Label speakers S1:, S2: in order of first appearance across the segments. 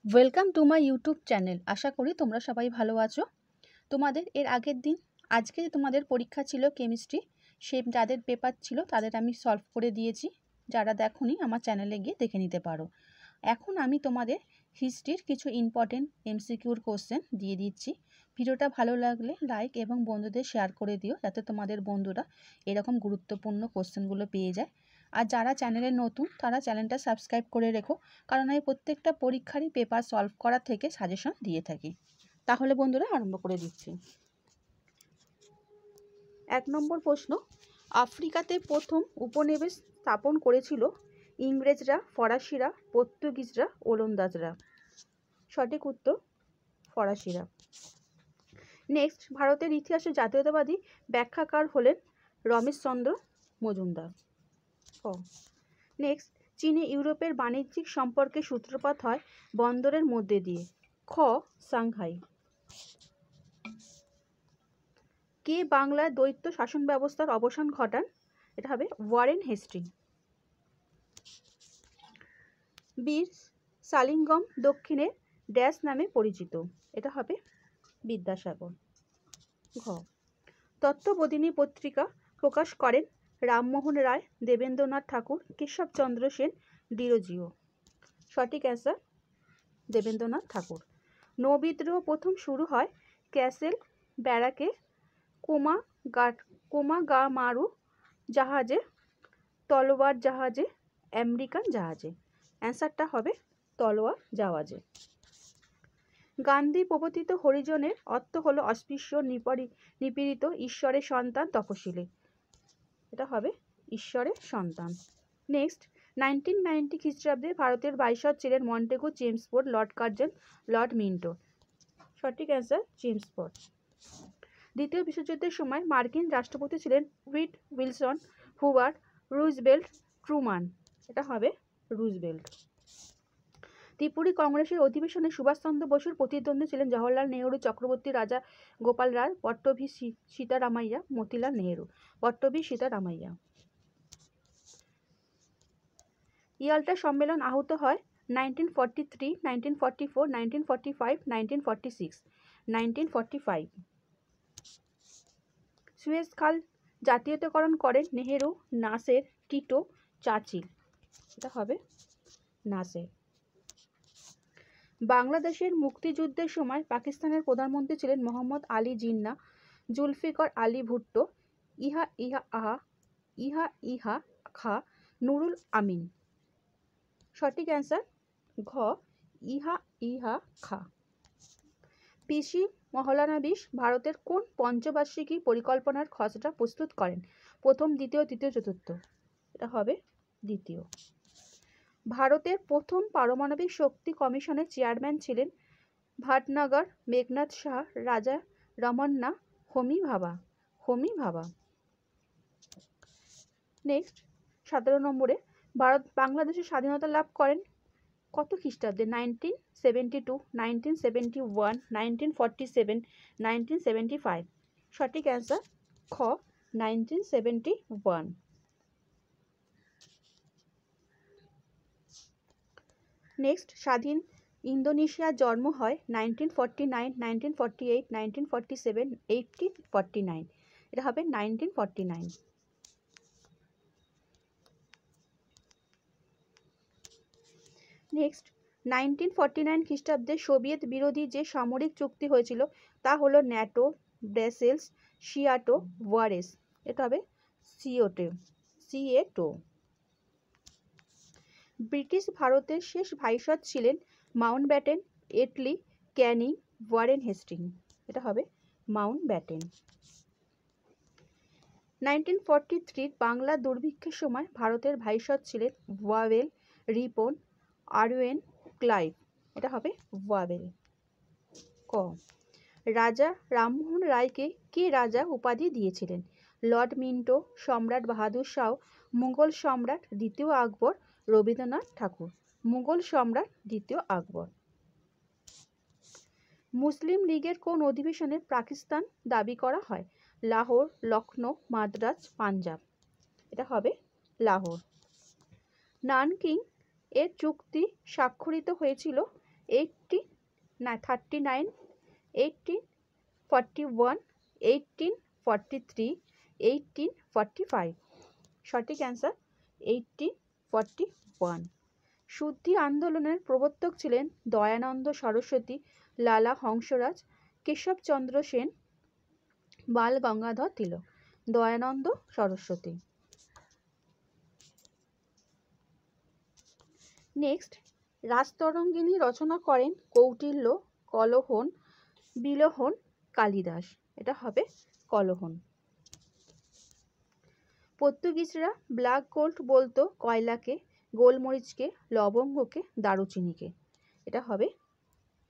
S1: Welcome to my YouTube channel. আশা করি তোমরা সবাই ভালো আছো। তোমাদের এর আগের দিন আজকে তোমাদের পরীক্ষা ছিল কেমিস্ট্রি, যাদের পেপার ছিল তাদের আমি সলভ করে দিয়েছি। যারা দেখোনি আমার চ্যানেলে গিয়ে দেখে নিতে পারো। এখন আমি তোমাদের হিস্ট্রির কিছু ইম্পর্টেন্ট এমসিকিউর কোশ্চেন দিয়ে দিচ্ছি। ভিডিওটা ভালো লাগলে লাইক এবং বন্ধুদের শেয়ার করে দিও, যাতে তোমাদের বন্ধুরা এরকম গুরুত্বপূর্ণ কোশ্চেনগুলো পেয়ে যায়। আর যারা চ্যানেলে নতুন তারা চ্যানেলটা সাবস্ক্রাইব করে রেখো, কারণ আমি প্রত্যেকটা পরীক্ষারই পেপার সলভ করা থেকে সাজেশন দিয়ে থাকি। তাহলে বন্ধুরা আরম্ভ করে দিচ্ছি। 1 নম্বর প্রশ্ন, আফ্রিকাতে প্রথম উপনিবেশ স্থাপন করেছিল ইংরেজরা, ফরাসিরা, পর্তুগিজরা, ওলন্দাজরা? সঠিক উত্তর ফরাসিরা। নেক্সট, ভারতের ইতিহাসে জাতীয়তাবাদী ব্যাখ্যাকার হলেন রমেশচন্দ্র মজুমদার। নেক্সট, চীনে ইউরোপের বাণিজ্যিক সম্পর্কের সূত্রপাত হয় বন্দরের মধ্যে দিয়ে? খ, সাংহাই। কে বাংলার দ্বৈত শাসন ব্যবস্থার অবসান ঘটান? এটা হবে ওয়ারেন হেস্টিং। বীর সালিঙ্গম দক্ষিণে ড্যাশ নামে পরিচিত? এটা হবে বিদ্যাসাগর। ঘ, তত্ত্ববোধিনী পত্রিকা প্রকাশ করেন রামমোহন রায়, দেবেন্দ্রনাথ ঠাকুর, কেশবচন্দ্র সেন, ডিরোজিও? সঠিক অ্যান্সার দেবেন্দ্রনাথ ঠাকুর। নৌবিদ্রোহ প্রথম শুরু হয় ক্যাসেল ব্যারাকে, কোমাগামারু জাহাজে, তলোয়ার জাহাজে, আমেরিকান জাহাজে? অ্যান্সারটা হবে তলোয়ার জাহাজে। গান্ধী প্রবর্তিত হরিজনের অর্থ হলো অস্পৃশ্য, নিপীড়িত, ঈশ্বরের সন্তান, তপশিলি? এটা হবে ঈশ্বরের সন্তান। নেক্সট, 1990 খ্রিস্টাব্দে ভারতের ভাইসরয় ছিলেন Montagu, Chelmsford, Lord Curzon, Lord Minto? সঠিক অ্যান্সার চেমসফোর্ড। দ্বিতীয় বিশ্বযুদ্ধের সময় মার্কিন রাষ্ট্রপতি ছিলেন উইলসন, হুবার্ট, রুজভেল্ট, ট্রুমান? এটা হবে রুজভেল্ট। ত্রিপুরী কংগ্রেসের অধিবেশনে সুভাষচন্দ্র বসুর প্রতিদ্বন্দ্বী ছিলেন জওহরলাল নেহরু, চক্রবর্তী রাজা গোপাল রায়, পট্টভি সীতারামাইয়া, মতিলাল নেহরু? পট্টভি সীতারামাইয়া। ইয়াল্টা সম্মেলন আহত হয় 1943, 1944, 1945, 1946? 1945। সুয়েজ খাল জাতীয়তাকরণ করেন নেহেরু, নাসের, টিটো, চার্চিল? এটা হবে নাসের। বাংলাদেশের মুক্তিযুদ্ধের সময় পাকিস্তানের প্রধানমন্ত্রী ছিলেন মোহাম্মদ আলী জিন্নাহ, জুলফিকার আলী ভুট্টো, ইহা খা, নুরুল আমিন? সঠিক অ্যান্সার ঘ, ইহা খা। পিসি মহলানবিশ ভারতের কোন পঞ্চবার্ষিকী পরিকল্পনার খসড়া প্রস্তুত করেন? প্রথম, দ্বিতীয়, তৃতীয়, চতুর্থ? এটা হবে দ্বিতীয়। ভারতের প্রথম পারমাণবিক শক্তি কমিশনের চেয়ারম্যান ছিলেন ভাটনগর, মেঘনাদ শাহ, রাজা রামান্না, হোমি ভাবা? নেক্সট, 17 নম্বরে, বাংলাদেশের স্বাধীনতা লাভ করেন কত খ্রিস্টাব্দে? 1972, 1971, 1947, 1975? সঠিক অ্যান্সার খ, 1971। নেক্সট, স্বাধীন ইন্দোনেশিয়ার জন্ম হয় 1949, 1948, 1947, 1849? এটা হবে 1949। নেক্সট, 1949 খ্রিস্টাব্দে সোভিয়েত বিরোধী যে সামরিক চুক্তি হয়েছিল তা হলো ন্যাটো, ব্রাসেলস, সিয়াটো, ওয়ারেস? এটা হবে সিয়েটো। ব্রিটিশ ভারতের শেষ ভাইসরয় ছিলেন Mountbatten, Attlee, Canning, Warren Hastings? এটা হবে মাউন্টব্যাটেন। 1943 বাংলা দুর্ভিক্ষের সময় ভারতের ভাইসরয় ছিলেন ওয়াওয়েল, রিপন, আরওয়েন, ক্লাইভ? এটা হবে ওয়াওয়েল। ক, রাজা রামমোহন রায়কে কে রাজা উপাধি দিয়েছিলেন? লর্ড মিন্টো, সম্রাট বাহাদুর শাহ, মুঘল সম্রাট দ্বিতীয় আকবর, রবীন্দ্রনাথ ঠাকুর? মুঘল সম্রাট দ্বিতীয় আকবর। মুসলিম লীগের কোন অধিবেশনে পাকিস্তান দাবি করা হয়? লাহোর, লখনৌ, মাদ্রাজ, পাঞ্জাব? এটা হবে লাহোর। নানকিং এর চুক্তি স্বাক্ষরিত হয়েছিল 1839, 1841, 1843, 1845। সঠিক অ্যান্সার 1841। শুদ্ধি আন্দোলনের প্রবর্তক ছিলেন দয়ানন্দ সরস্বতী, লালা হংসরাজ, কেশবচন্দ্র সেন, বাল গঙ্গাধর তিলক। দয়ানন্দ সরস্বতী। নেক্সট, রাজতরঙ্গিনী রচনা করেন কৌটিল্য, কলহন, বিলোহন, কালিদাস। এটা হবে কলহন। পর্তুগিজরা ব্ল্যাক গোল্ড বলতো কয়লাকে, গোলমরিচকে, লবঙ্গকে, দারুচিনিকে। এটা হবে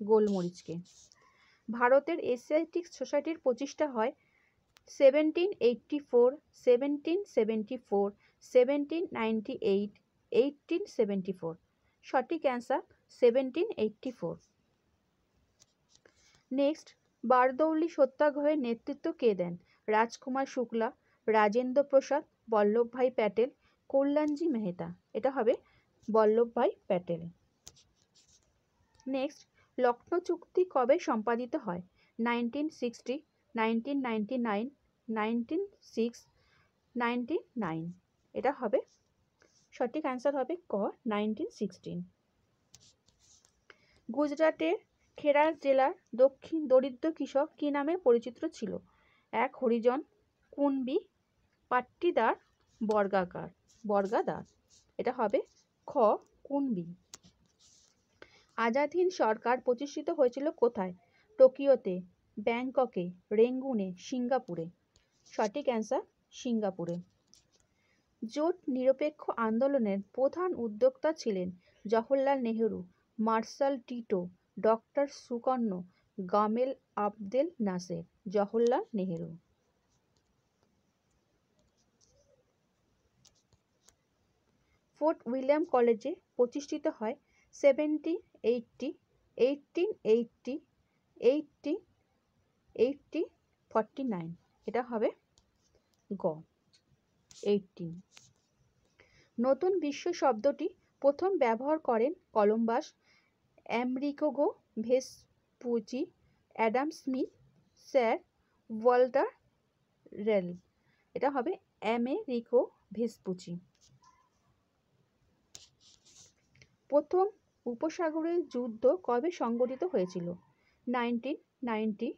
S1: গোলমরিচকে। ভারতের এশিয়াটিক সোসাইটির প্রতিষ্ঠা হয় 1784, 1774, 1798, 1874। সঠিক অ্যান্সার 1784। নেক্সট, বারদৌলি সত্যাগ্রহের নেতৃত্ব কে দেন? রাজকুমার শুক্লা, রাজেন্দ্র প্রসাদ, বল্লভভাই প্যাটেল, কল্যাণজি মেহতা। এটা হবে বল্লভভাই প্যাটেল। নেক্সট, লখনৌ চুক্তি কবে সম্পাদিত হয়? 1960, 1999, 1906, 1999। এটা হবে সঠিক অ্যান্সার হবে ক 1916। গুজরাটের খেরার জেলার দক্ষিণ দরিদ্র কৃষক কি নামে পরিচিত ছিল? এক হরিজন, কুণবি, পাট্টিদার, বর্গাদার। এটা হবে খ কুণবি। আজাদ হিন্দ সরকার প্রতিষ্ঠিত হয়েছিল কোথায়? টোকিওতে, ব্যাংককে, রেঙ্গুনে, সিঙ্গাপুরে। সঠিক অ্যান্সার সিঙ্গাপুরে। জোট নিরপেক্ষ আন্দোলনের প্রধান উদ্যোক্তা ছিলেন Jawaharlal Nehru, marshal Tito, doctor Sukarno, Gamal Abdel Nasser. Jawaharlal Nehru. Fort William কলেজে প্রতিষ্ঠিত হয় 1780, 1880, 49। এটা হবে গ 18। নতুন বিশ্ব শব্দটি প্রথম ব্যবহার করেন Columbus, Amerigo Vespucci, Adam Smith, sir Walter rail. এটা হবে আমেরিগো ভেসপুচি। প্রথম উপসাগরের যুদ্ধ কবে সংঘটিত হয়েছিল? 1990,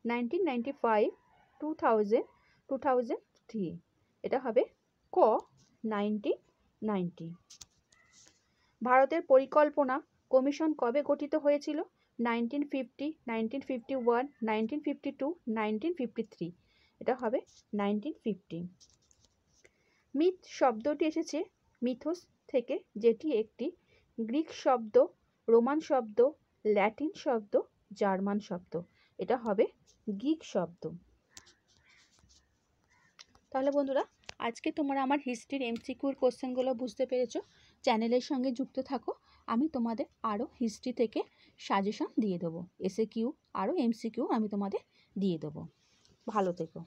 S1: 1995, 2000, 2003। এটা হবে ক 1990। ভারতের পরিকল্পনা কমিশন কবে গঠিত হয়েছিল? 1950, 1951, 1952, 1953। এটা হবে 1950। মিথ শব্দটি এসেছে মিথোস থেকে, যেটি একটি গ্রিক শব্দ, রোমান শব্দ, ল্যাটিন শব্দ, জার্মান শব্দ। এটা হবে গ্রিক শব্দ। তাহলে বন্ধুরা, আজকে তোমরা আমার হিস্ট্রির এমসিকিউর কোশ্চেনগুলো বুঝতে পেরেছো। চ্যানেলের সঙ্গে যুক্ত থাকো, আমি তোমাদের আরও হিস্ট্রি থেকে সাজেশন দিয়ে দেবো, এসএ কিউ আরও এমসিকিউ আমি তোমাদের দিয়ে দেবো। ভালো থেকো।